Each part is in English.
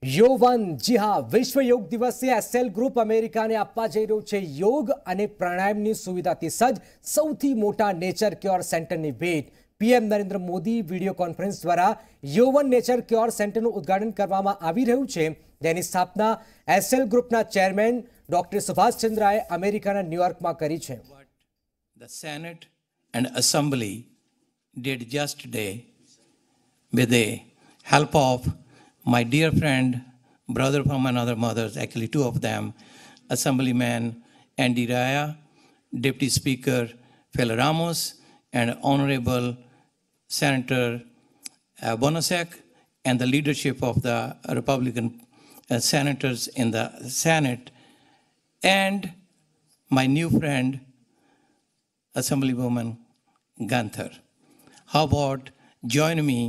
YO1 जी हाँ विश्व योग दिवसे एसेल ग्रुप अमेरिका ने आपवा जई રહ્યું છે योग અને પ્રાણાયામની સુવિધાથી સજ્જ સૌથી મોટા નેચર ક્યોર સેન્ટરની ભેટ PM Narendra Modi video conference દ્વારા YO1 નેચર ક્યોર સેન્ટરનું ઉદ્ઘાટન કરવામાં આવી રહ્યું છે જેની સ્થાપના એસેલ ગ્રુપના ચેરમેન ડોક્ટર સુભાષ ચંદ્રાએ અમેરિકાના ન્યુયોર્કમાં કરી છે. The Senate and Assembly did yesterday with the help of my dear friend, brother from another mother, actually two of them, Assemblyman Andy Raya, Deputy Speaker Phil Ramos, and Honorable Senator Bonasek, and the leadership of the Republican senators in the Senate, and my new friend, Assemblywoman Gunther. How about join me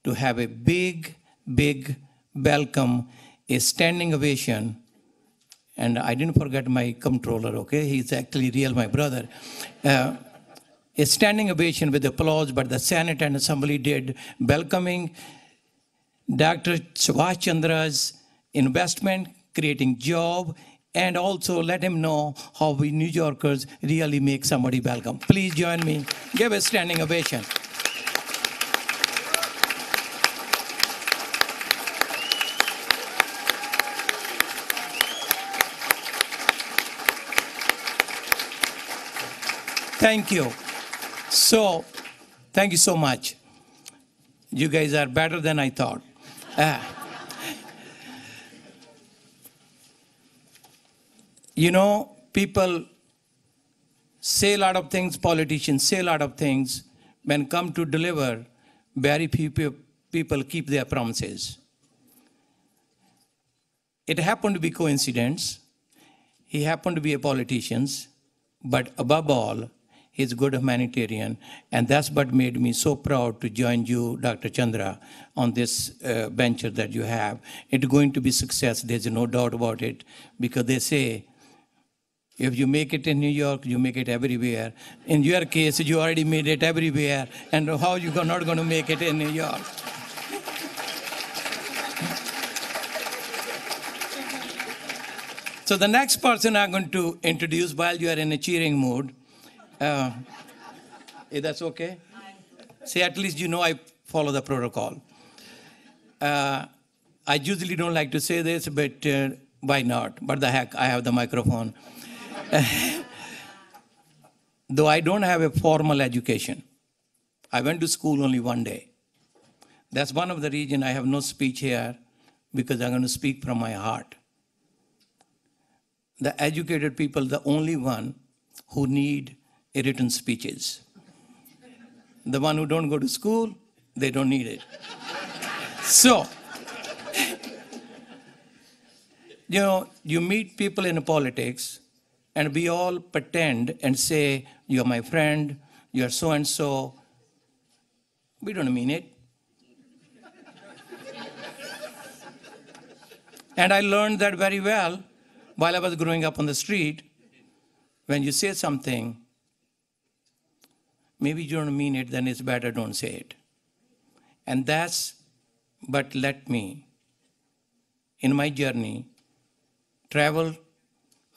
to have a big welcome, a standing ovation, and I didn't forget my comptroller, okay? He's actually real, my brother. A standing ovation with applause, but the Senate and Assembly did, welcoming Dr. Subhash Chandra's investment, creating job, and also let him know how we New Yorkers really make somebody welcome. Please join me. Give a standing ovation. Thank you. Thank you so much. You guys are better than I thought. You know, people say a lot of things, politicians say a lot of things. When come to deliver, very few people keep their promises. It happened to be coincidence. He happened to be a politician, but above all, he's a good humanitarian, and that's what made me so proud to join you, Dr. Chandra, on this venture that you have. It's going to be success, there's no doubt about it, because they say, if you make it in New York, you make it everywhere. In your case, you already made it everywhere, and how you are not going to make it in New York? So the next person I'm going to introduce while you are in a cheering mood, that's okay? See, at least you know I follow the protocol. I usually don't like to say this, but why not? But the heck, I have the microphone. Though I don't have a formal education, I went to school only one day. That's one of the reasons I have no speech here, because I'm going to speak from my heart. The educated people, the only one who need written speeches. The one who don't go to school, they don't need it. So, you know, you meet people in politics, and we all pretend and say, you're my friend, you're so-and-so. We don't mean it. And I learned that very well while I was growing up on the street. When you say something, maybe you don't mean it, then it's better don't say it. And that's what let me, in my journey, travel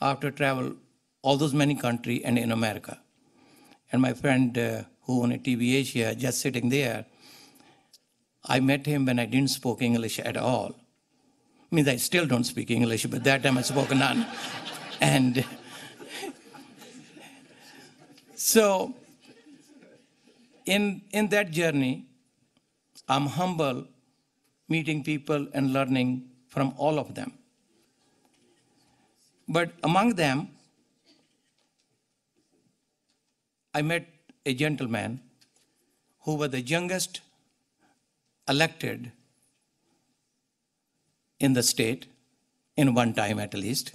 after travel, all those many countries and in America. And my friend who owned a TV Asia, just sitting there, I met him when I didn't speak English at all. Means I still don't speak English, but that time I spoke none. And so, in that journey, I'm humble, meeting people and learning from all of them. But among them, I met a gentleman who was the youngest elected in the state, in one time at least.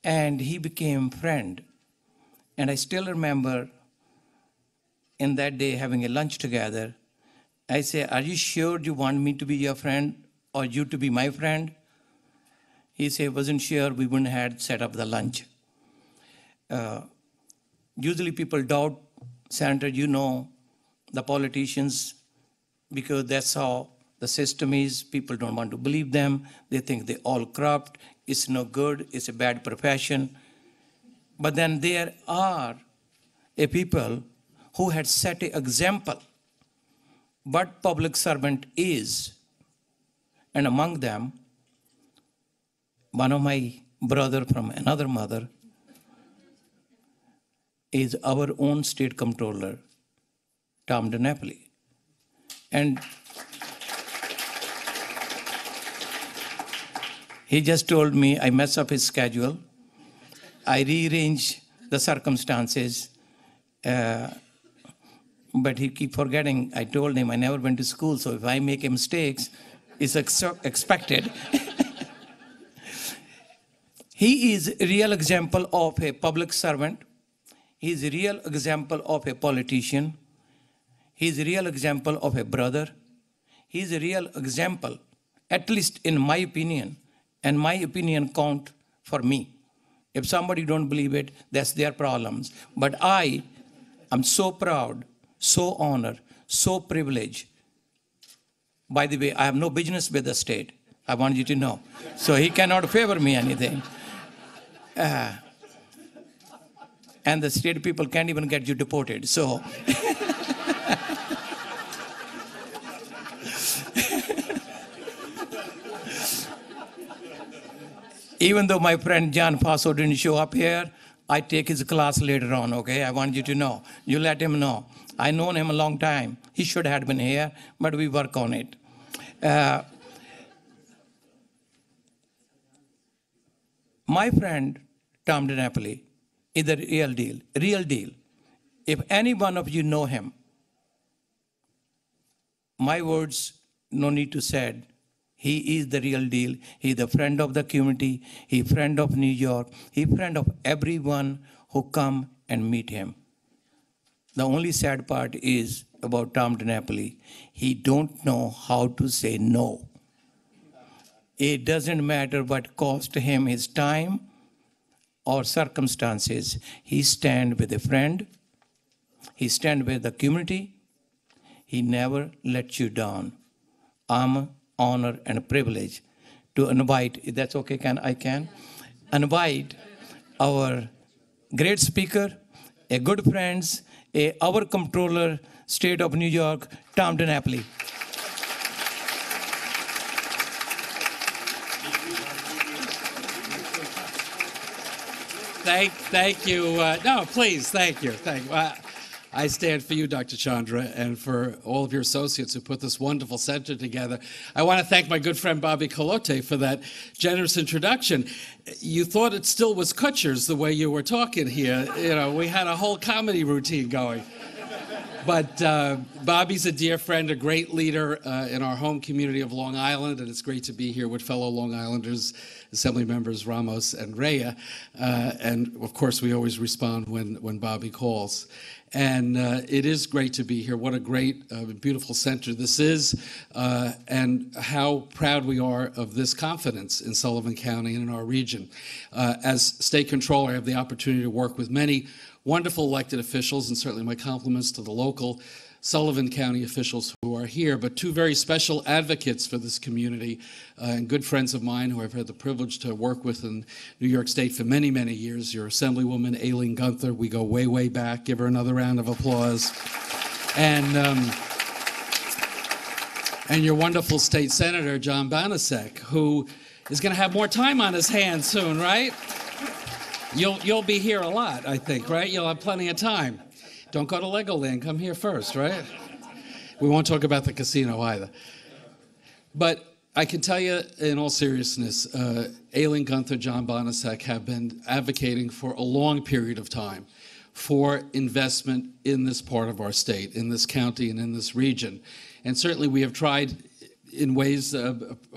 And he became friend. And I still remember in that day having a lunch together. I say, are you sure you want me to be your friend or you to be my friend? He said, wasn't sure, we wouldn't have set up the lunch. Usually people doubt, Senator, you know, the politicians, because that's how The system is, people don't want to believe them. They think they're all corrupt. It's no good. It's a bad profession. But then there are a people who had set an example what public servant is. And among them, one of my brother from another mother is our own state comptroller, Tom DiNapoli. And he just told me I mess up his schedule. I rearrange the circumstances, but he keep forgetting. I told him I never went to school, so if I make mistakes, it's expected. He is a real example of a public servant. He is a real example of a politician. He is a real example of a brother. He is a real example, at least in my opinion, and my opinion count for me. If somebody don't believe it, that's their problems. But I am so proud, so honored, so privileged. By the way, I have no business with the state. I want you to know. So he cannot favor me anything. And the state people can't even get you deported. So even though my friend John Faso didn't show up here, I take his class later on, okay? I want you to know. You let him know. I known him a long time. He should have been here, but we work on it. My friend, Tom DiNapoli, is the real deal, real deal. If any one of you know him, my words, no need to say it. He is the real deal. He is the friend of the community. He is friend of New York. He is friend of everyone who come and meet him. The only sad part is about Tom DiNapoli. He don't know how to say no. It doesn't matter what cost him his time or circumstances. He stand with a friend. He stand with the community. He never lets you down. I'm honor and privilege to invite, if that's okay, I can invite our great speaker, a good friends, our comptroller, State of New York, Tom DiNapoli. Thank you. No, please, thank you. I stand for you, Dr. Chandra, and for all of your associates who put this wonderful center together. I want to thank my good friend Bobby Calote for that generous introduction. You thought it still was Kutcher's the way you were talking here. You know, we had a whole comedy routine going. But Bobby's a dear friend, a great leader in our home community of Long Island, and it's great to be here with fellow Long Islanders, Assembly members Ramos and Rhea. And of course, we always respond when Bobby calls. And it is great to be here. What a great, beautiful center this is, and how proud we are of this confidence in Sullivan County and in our region. As state controller, I have the opportunity to work with many wonderful elected officials, and certainly my compliments to the local Sullivan County officials who are here, but two very special advocates for this community and good friends of mine who I've had the privilege to work with in New York State for many, many years. Your Assemblywoman, Aileen Gunther. We go way, way back. Give her another round of applause. And your wonderful State Senator, John Banasek, who is going to have more time on his hands soon, right? You'll be here a lot, I think, right? You'll have plenty of time. Don't go to Legoland, come here first, right? We won't talk about the casino either. But I can tell you in all seriousness, Aileen Gunther, John Bonasek have been advocating for a long period of time for investment in this part of our state, in this county and in this region. And certainly we have tried in ways,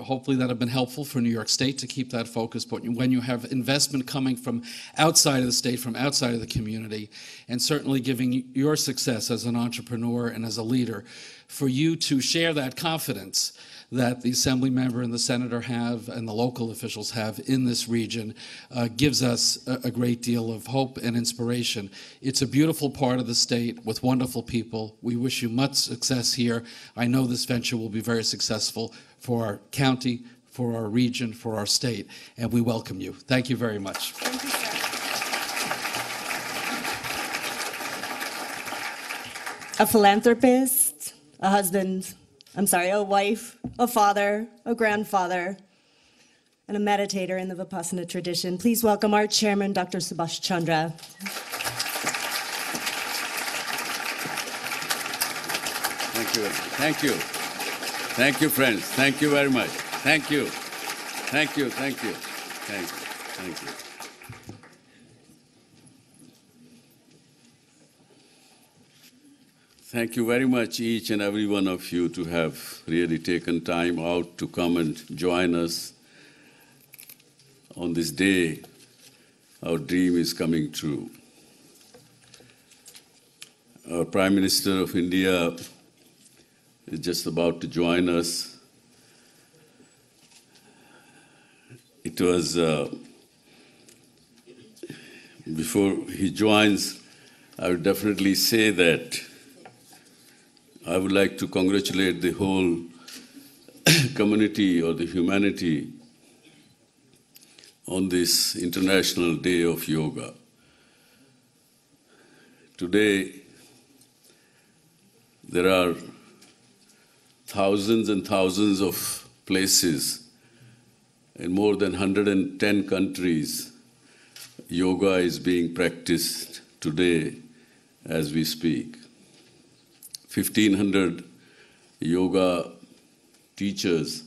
hopefully, that have been helpful for New York State to keep that focus. But when you have investment coming from outside of the state, from outside of the community, and certainly giving your success as an entrepreneur and as a leader, for you to share that confidence that the assembly member and the senator have and the local officials have in this region gives us a great deal of hope and inspiration. It's a beautiful part of the state with wonderful people. We wish you much success here. I know this venture will be very successful for our county, for our region, for our state, and we welcome you. Thank you very much. Thank you, sir. A philanthropist, a husband, a wife, a father, a grandfather, and a meditator in the Vipassana tradition. Please welcome our chairman, Dr. Subhash Chandra. Thank you. Thank you. Thank you, friends. Thank you very much. Thank you. Thank you. Thank you. Thank you. Thank you. Thank you very much, each and every one of you, to have really taken time out to come and join us on this day. Our dream is coming true. Our Prime Minister of India is just about to join us. It was, before he joins, I would definitely say that I would like to congratulate the whole community or the humanity on this International Day of Yoga. Today, there are thousands and thousands of places in more than 110 countries. Yoga is being practiced today as we speak. 1,500 yoga teachers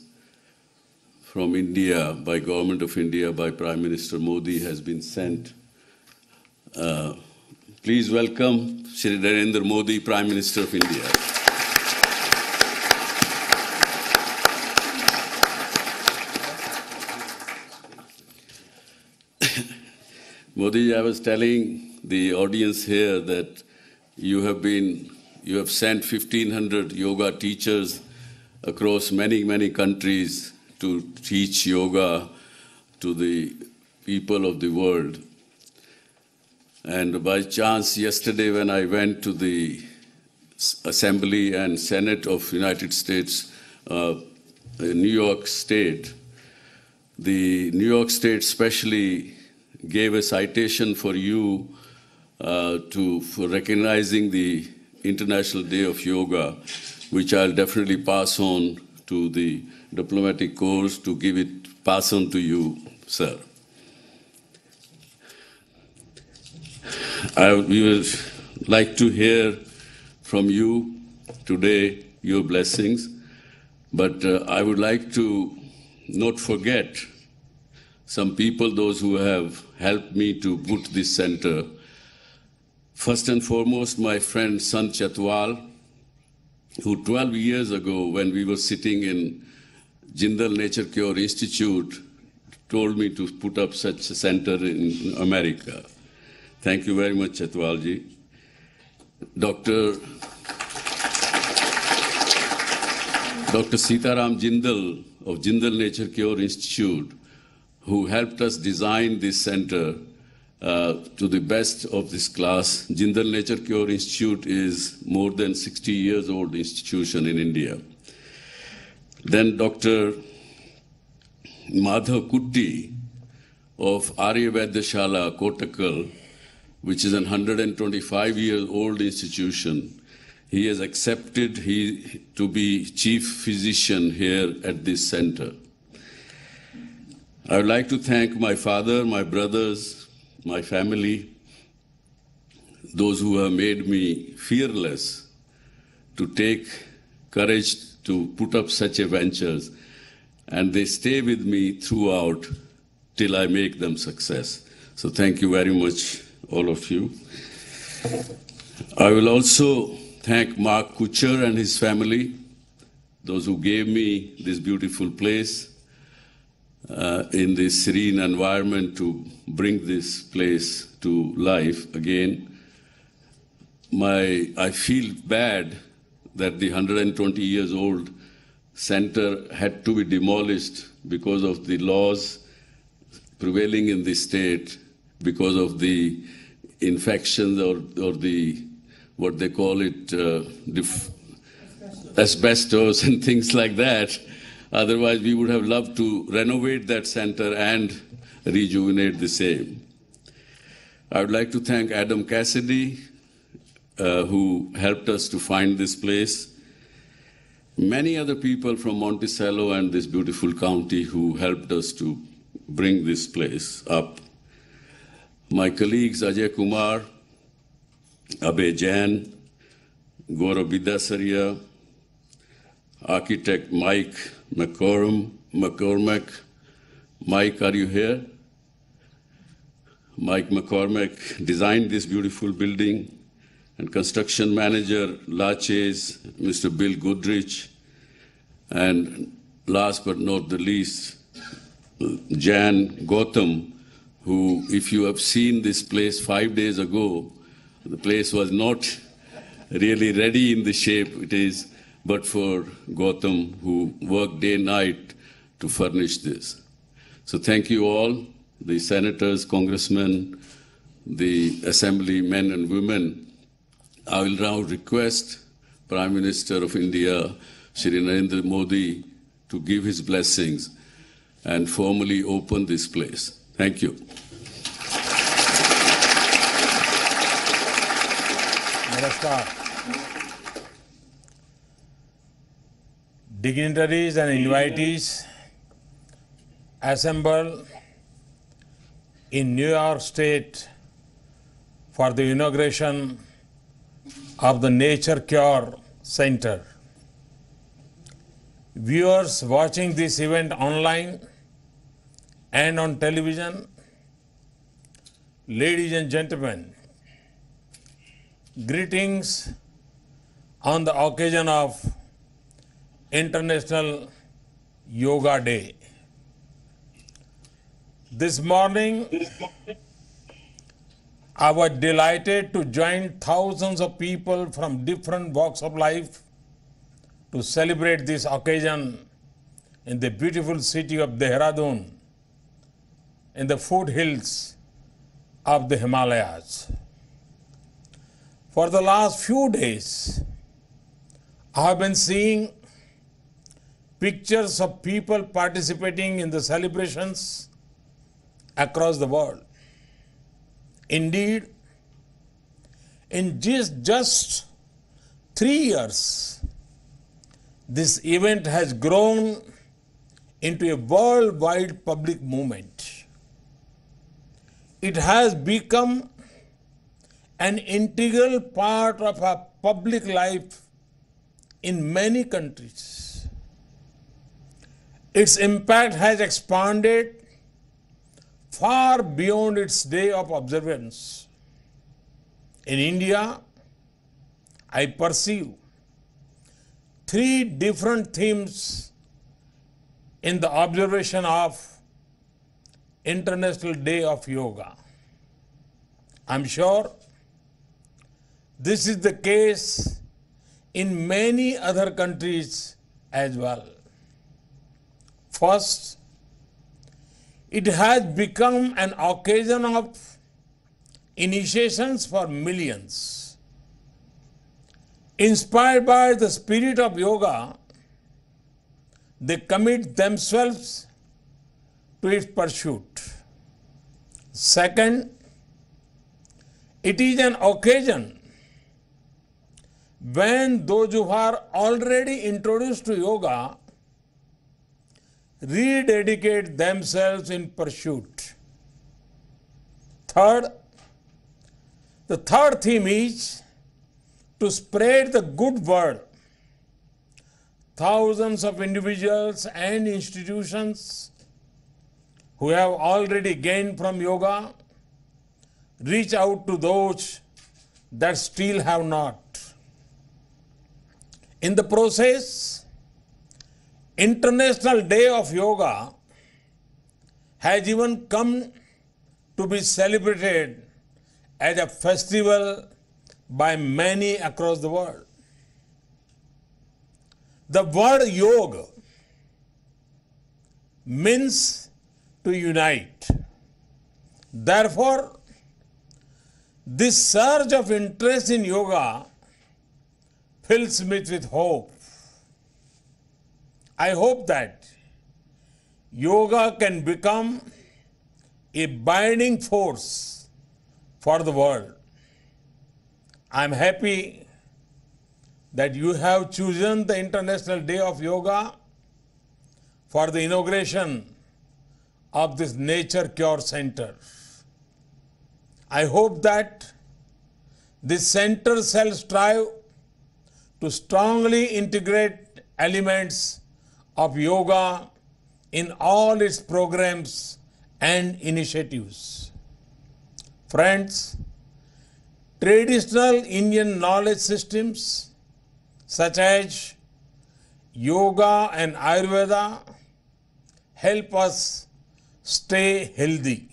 from India, by Government of India, by Prime Minister Modi, has been sent. Please welcome Shri Narendra Modi, Prime Minister of India. Modi, I was telling the audience here that you have sent 1,500 yoga teachers across many, many countries to teach yoga to the people of the world. And by chance, yesterday when I went to the Assembly and Senate of United States, New York State, the New York State specially gave a citation for you for recognizing the International Day of Yoga, which I'll definitely pass on to the diplomatic corps to pass on to you, sir. We would like to hear from you today your blessings, but I would like to not forget some people, those who have helped me to put this center. First and foremost, my friend Sant Chatwal, who 12 years ago, when we were sitting in Jindal Nature Cure Institute, told me to put up such a center in America. Thank you very much, Chatwalji. Dr. Sitaram Jindal of Jindal Nature Cure Institute, who helped us design this center to the best of this class. Jindal Nature Cure Institute is more than 60 years old institution in India. Then Dr. Madhav Kutti of Arya Vaidya Kotakal, which is a 125-year-old institution. He has accepted to be chief physician here at this center. I would like to thank my father, my brothers, my family, those who have made me fearless to take courage to put up such ventures, and they stay with me throughout till I make them success. So thank you very much, all of you. I will also thank Mark Kuchar and his family, those who gave me this beautiful place in this serene environment to bring this place to life again. I feel bad that the 120 years old center had to be demolished because of the laws prevailing in the state, because of the infections or the, what they call it, asbestos and things like that. Otherwise, we would have loved to renovate that center and rejuvenate the same. I would like to thank Adam Cassidy, who helped us to find this place. Many other people from Monticello and this beautiful county who helped us to bring this place up. My colleagues Ajay Kumar, Abhay Jain, Gaurav Vidasaria, architect Mike McCormack. Mike, are you here? Mike McCormack designed this beautiful building, and construction manager Laches, Mr. Bill Goodrich, and last but not the least, Jan Gautam, who, if you have seen this place 5 days ago, the place was not really ready in the shape it is, but for Gautam, who worked day and night to furnish this. So thank you all, the senators, congressmen, the assembly men and women. I will now request Prime Minister of India, Shri Narendra Modi, to give his blessings and formally open this place. Thank you. Namaskar. Dignitaries and invitees assemble in New York State for the inauguration of the Nature Cure Center. Viewers watching this event online and on television, ladies and gentlemen, greetings on the occasion of International Yoga Day. This morning, I was delighted to join thousands of people from different walks of life to celebrate this occasion in the beautiful city of Dehradun, in the foothills of the Himalayas. For the last few days, I have been seeing pictures of people participating in the celebrations across the world. Indeed, in just 3 years, this event has grown into a worldwide public movement. It has become an integral part of our public life in many countries. Its impact has expanded far beyond its day of observance. In India, I perceive 3 different themes in the observation of International Day of Yoga. I'm sure this is the case in many other countries as well. First, it has become an occasion of initiations for millions. Inspired by the spirit of yoga, they commit themselves to its pursuit. Second, it is an occasion when those who are already introduced to yoga rededicate themselves in pursuit. Third, the third theme is to spread the good word. Thousands of individuals and institutions who have already gained from yoga reach out to those that still have not. In the process, International Day of Yoga has even come to be celebrated as a festival by many across the world. The word yoga means to unite. Therefore, this surge of interest in yoga fills me with hope. I hope that yoga can become a binding force for the world. I'm happy that you have chosen the International Day of Yoga for the inauguration of this Nature Cure Center. I hope that this center shall strive to strongly integrate elements of yoga in all its programs and initiatives. Friends, traditional Indian knowledge systems such as yoga and Ayurveda help us stay healthy.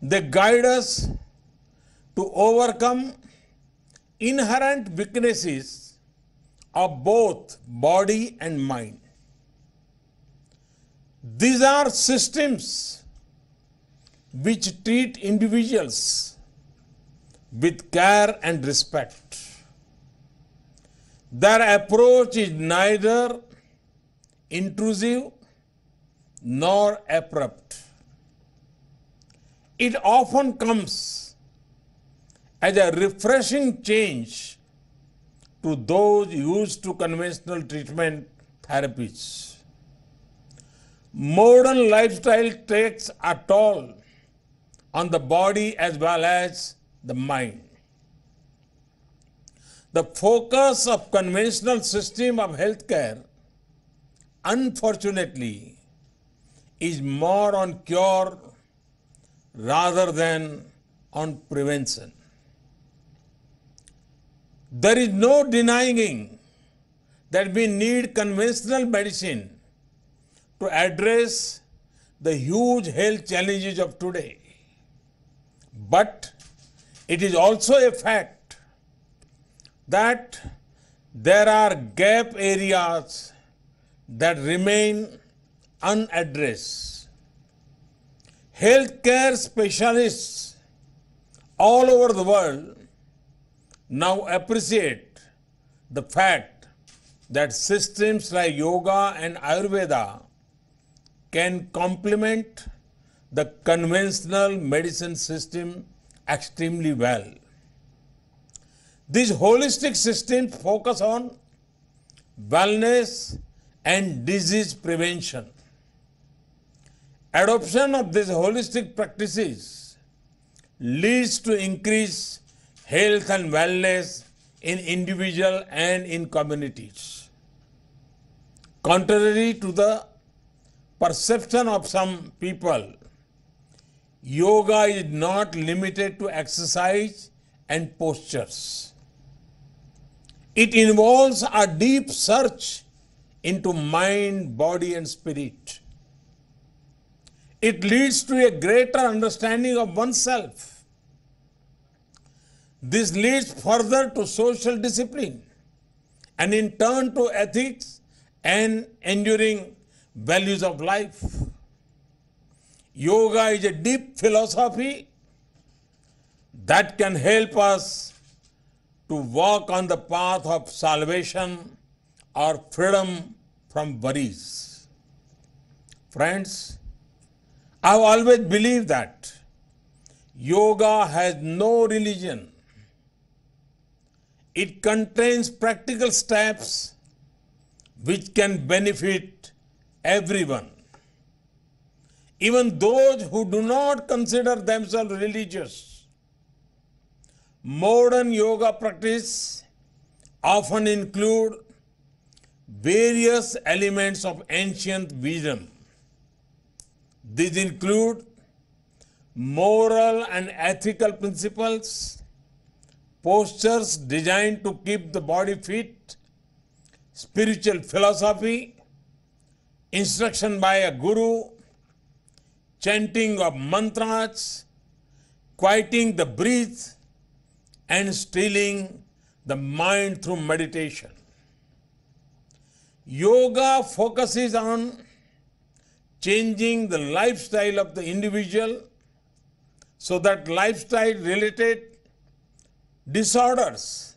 They guide us to overcome inherent weaknesses of both body and mind. These are systems which treat individuals with care and respect. Their approach is neither intrusive nor abrupt. It often comes as a refreshing change to those used to conventional treatment therapies. Modern lifestyle takes a toll on the body as well as the mind. The focus of conventional system of healthcare, unfortunately, is more on cure rather than on prevention. There is no denying that we need conventional medicine to address the huge health challenges of today. But it is also a fact that there are gap areas that remain unaddressed. Healthcare specialists all over the world now appreciate the fact that systems like yoga and Ayurveda can complement the conventional medicine system extremely well. These holistic systems focus on wellness and disease prevention. Adoption of these holistic practices leads to increased health and wellness in individual and in communities. Contrary to the perception of some people, yoga is not limited to exercise and postures. It involves a deep search into mind, body, and spirit. It leads to a greater understanding of oneself. This leads further to social discipline and in turn to ethics and enduring values of life. Yoga is a deep philosophy that can help us to walk on the path of salvation or freedom from worries. Friends, I've always believed that yoga has no religion. It contains practical steps which can benefit everyone. Even those who do not consider themselves religious. Modern yoga practice often include various elements of ancient wisdom. These include moral and ethical principles, postures designed to keep the body fit, spiritual philosophy, instruction by a guru, chanting of mantras, quieting the breath, and stilling the mind through meditation. Yoga focuses on changing the lifestyle of the individual so that lifestyle related disorders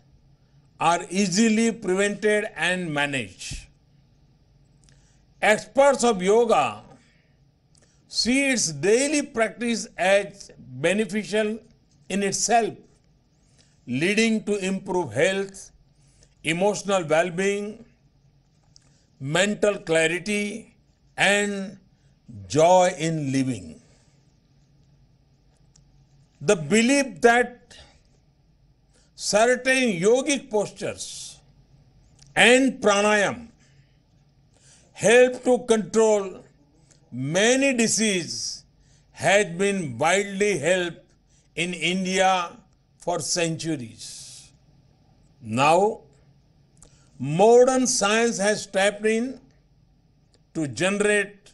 are easily prevented and managed. Experts of yoga see its daily practice as beneficial in itself, leading to improved health, emotional well-being, mental clarity, and joy in living. The belief that certain yogic postures and pranayam help to control many diseases has been widely held in India for centuries. Now, modern science has stepped in to generate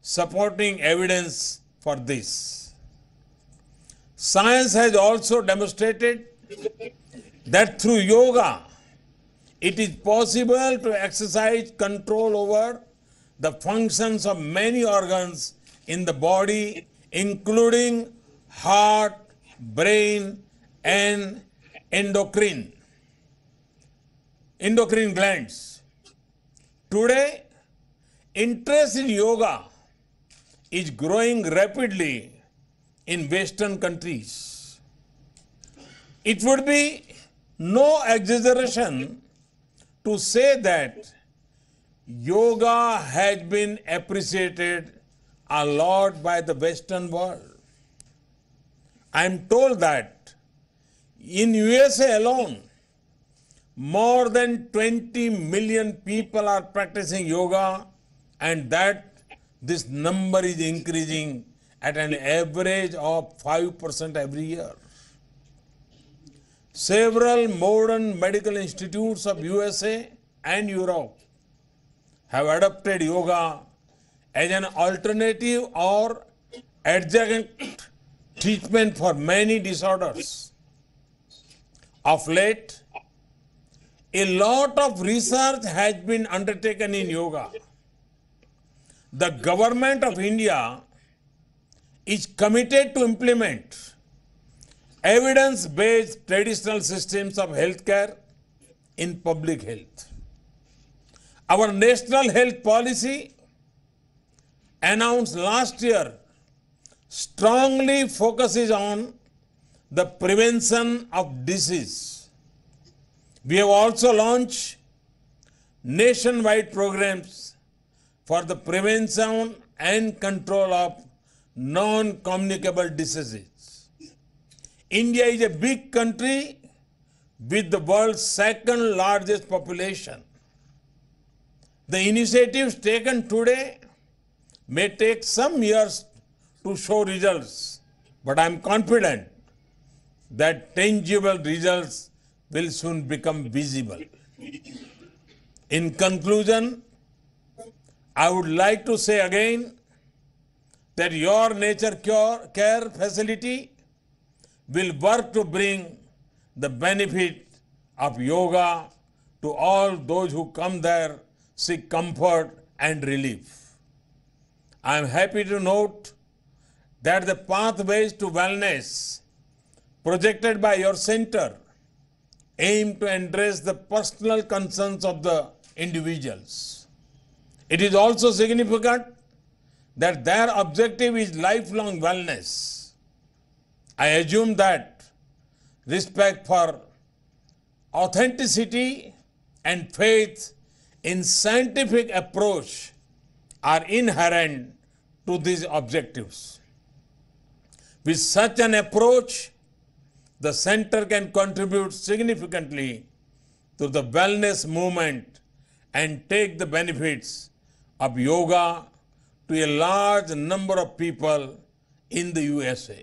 supporting evidence for this. Science has also demonstrated that through yoga, it is possible to exercise control over the functions of many organs in the body, including heart, brain, and endocrine glands. Today, interest in yoga is growing rapidly in Western countries. It would be no exaggeration to say that yoga has been appreciated a lot by the Western world. I am told that in USA alone, more than 20 million people are practicing yoga, and that this number is increasing at an average of 5% every year. Several modern medical institutes of USA and Europe have adopted yoga as an alternative or adjunct treatment for many disorders. Of late, a lot of research has been undertaken in yoga. The government of India is committed to implement evidence-based traditional systems of healthcare in public health. Our national health policy, announced last year, strongly focuses on the prevention of disease. We have also launched nationwide programs for the prevention and control of non-communicable diseases. India is a big country with the world's second largest population. The initiatives taken today may take some years to show results, but I am confident that tangible results will soon become visible. In conclusion, I would like to say again that your nature care facility will work to bring the benefit of yoga to all those who come there, seek comfort and relief. I am happy to note that the pathways to wellness projected by your center aim to address the personal concerns of the individuals. It is also significant that their objective is lifelong wellness. I assume that respect for authenticity and faith in scientific approach are inherent to these objectives. With such an approach, the center can contribute significantly to the wellness movement and take the benefits of yoga to a large number of people in the USA.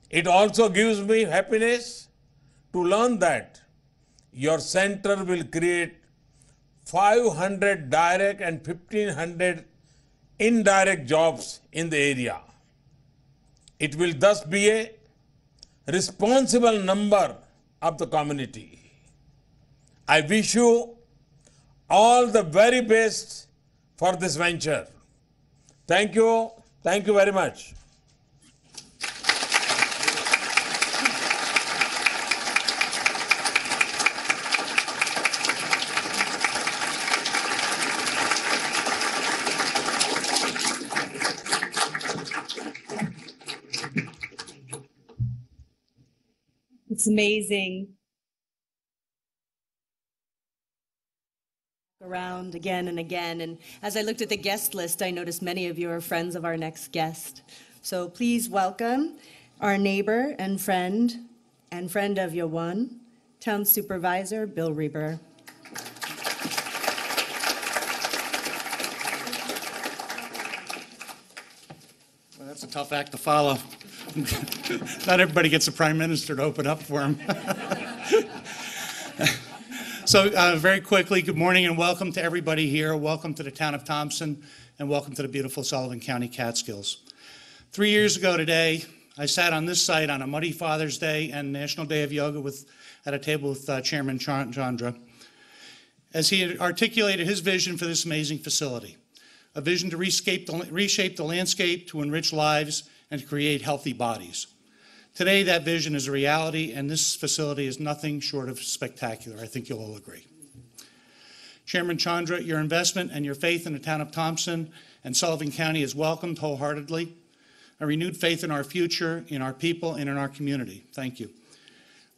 It also gives me happiness to learn that your center will create 500 direct and 1,500 indirect jobs in the area. It will thus be a responsible member of the community. I wish you all the very best for this venture. Thank you. Thank you very much. It's amazing. Around again and again, and as I looked at the guest list, I noticed many of you are friends of our next guest. So please welcome our neighbor and friend of YO1, Town Supervisor Bill Reber. Well, that's a tough act to follow. Not everybody gets the Prime Minister to open up for him. So very quickly, good morning and welcome to everybody here. Welcome to the town of Thompson and welcome to the beautiful Sullivan County Catskills. 3 years ago today, I sat on this site on a muddy Father's Day and National Day of Yoga at a table with Chairman Chandra as he had articulated his vision for this amazing facility, a vision to reshape the landscape, to enrich lives, and to create healthy bodies. Today, that vision is a reality, and this facility is nothing short of spectacular. I think you'll all agree. Chairman Chandra, your investment and your faith in the town of Thompson and Sullivan County is welcomed wholeheartedly. A renewed faith in our future, in our people, and in our community. Thank you.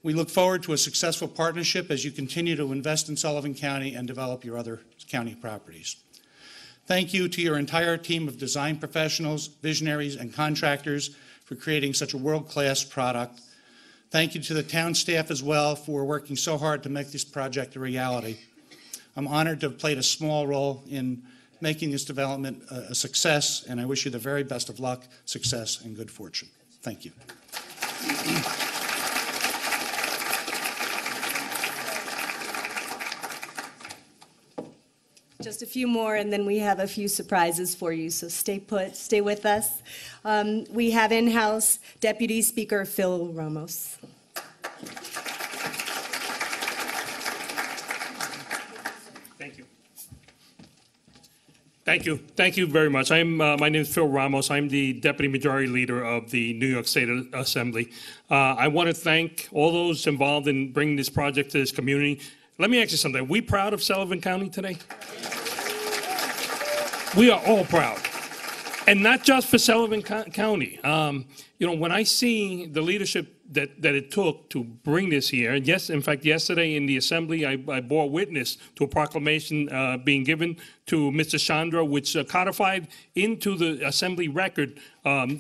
We look forward to a successful partnership as you continue to invest in Sullivan County and develop your other county properties. Thank you to your entire team of design professionals, visionaries, and contractors for creating such a world-class product. Thank you to the town staff as well for working so hard to make this project a reality. I'm honored to have played a small role in making this development a success, and I wish you the very best of luck, success, and good fortune. Thank you. Just a few more, and then we have a few surprises for you, so stay put, stay with us. We have in-house Deputy Speaker Phil Ramos. Thank you. Thank you. Thank you very much. My name is Phil Ramos. I'm the Deputy Majority Leader of the New York State Assembly. I want to thank all those involved in bringing this project to this community. Let me ask you something. Are we proud of Sullivan County today? We are all proud. And not just for Sullivan County. When I see the leadership that it took to bring this here, and yes, in fact, yesterday in the Assembly, I bore witness to a proclamation being given to Mr. Chandra, which codified into the Assembly record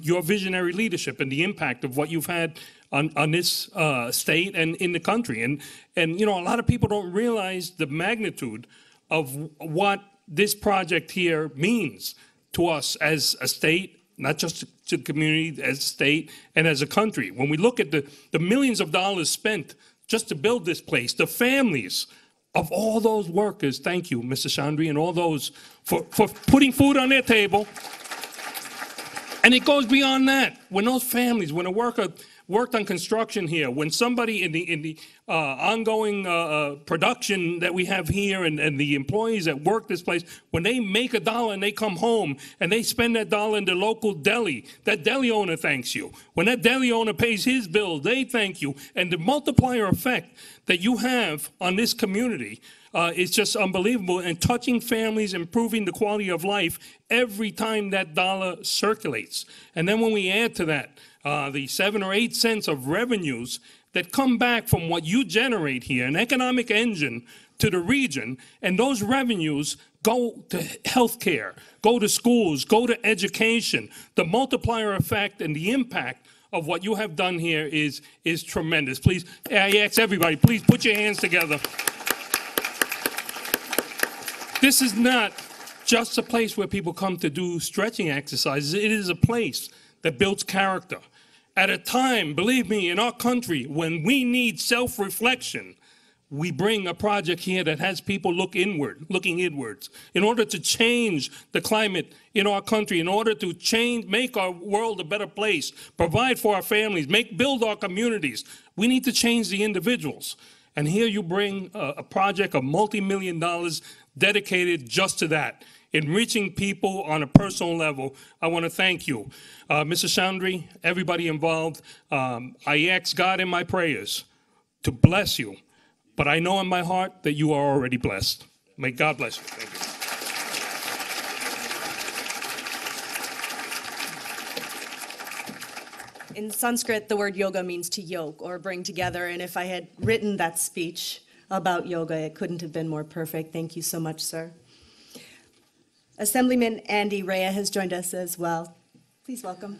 your visionary leadership and the impact of what you've had on this state and in the country. And a lot of people don't realize the magnitude of what this project here means to us as a state, not just to the community, as a state and as a country. When we look at the millions of dollars spent just to build this place, the families of all those workers, thank you, Mr. Chandri, and all those for putting food on their table. And it goes beyond that. When those families, when a worker worked on construction here, when somebody in the ongoing production that we have here and the employees that work this place, when they make $1 and they come home and they spend that $1 in the local deli, that deli owner thanks you. When that deli owner pays his bill, they thank you. And the multiplier effect that you have on this community is just unbelievable, and touching families, improving the quality of life every time that dollar circulates. And then when we add to that the 7 or 8 cents of revenues that come back from what you generate here, an economic engine to the region, and those revenues go to healthcare, go to schools, go to education. The multiplier effect and the impact of what you have done here is tremendous. Please, I ask everybody, please put your hands together. This is not just a place where people come to do stretching exercises. It is a place that builds character. At a time, believe me, in our country, when we need self-reflection, we bring a project here that has people looking inwards, in order to change the climate in our country, in order to make our world a better place, provide for our families, build our communities. We need to change the individuals. And here you bring a project of multi-million dollars dedicated just to that, enriching people on a personal level. I want to thank you. Mr. Chandri, everybody involved, I ask God in my prayers to bless you, but I know in my heart that you are already blessed. May God bless you. Thank you. In Sanskrit, the word yoga means to yoke or bring together. And if I had written that speech about yoga, it couldn't have been more perfect. Thank you so much, sir. Assemblyman Andy Rea has joined us as well. Please welcome.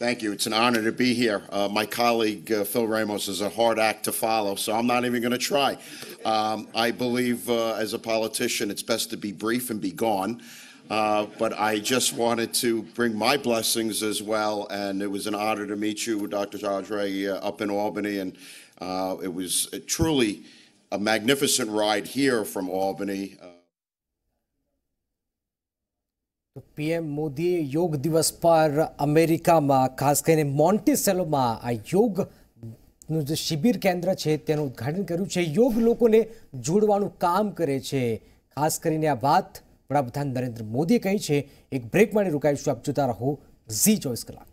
Thank you. It's an honor to be here. My colleague, Phil Ramos, is a hard act to follow, so I'm not even going to try. I believe, as a politician, it's best to be brief and be gone. But I just wanted to bring my blessings as well, and it was an honor to meet you, Dr. Chandra, up in Albany, and it was truly a magnificent ride here from Albany. PM મોદીએ યોગ દિવસ પર અમેરિકામાં ખાસ કરીને મોન્ટિસેલોમાં આ યોગનું જે શિબિર કેન્દ્ર છે તેનું ઉદ્ઘાટન કર્યું છે. યોગ લોકોને જોડવાનું કામ કરે છે. ખાસ કરીને આ વાત વડાપ્રધાન નરેન્દ્ર મોદીએ કહી છે. એક બ્રેક માટે રોકાઈશું. આપ જોતા રહો ઝી 24 કલાક.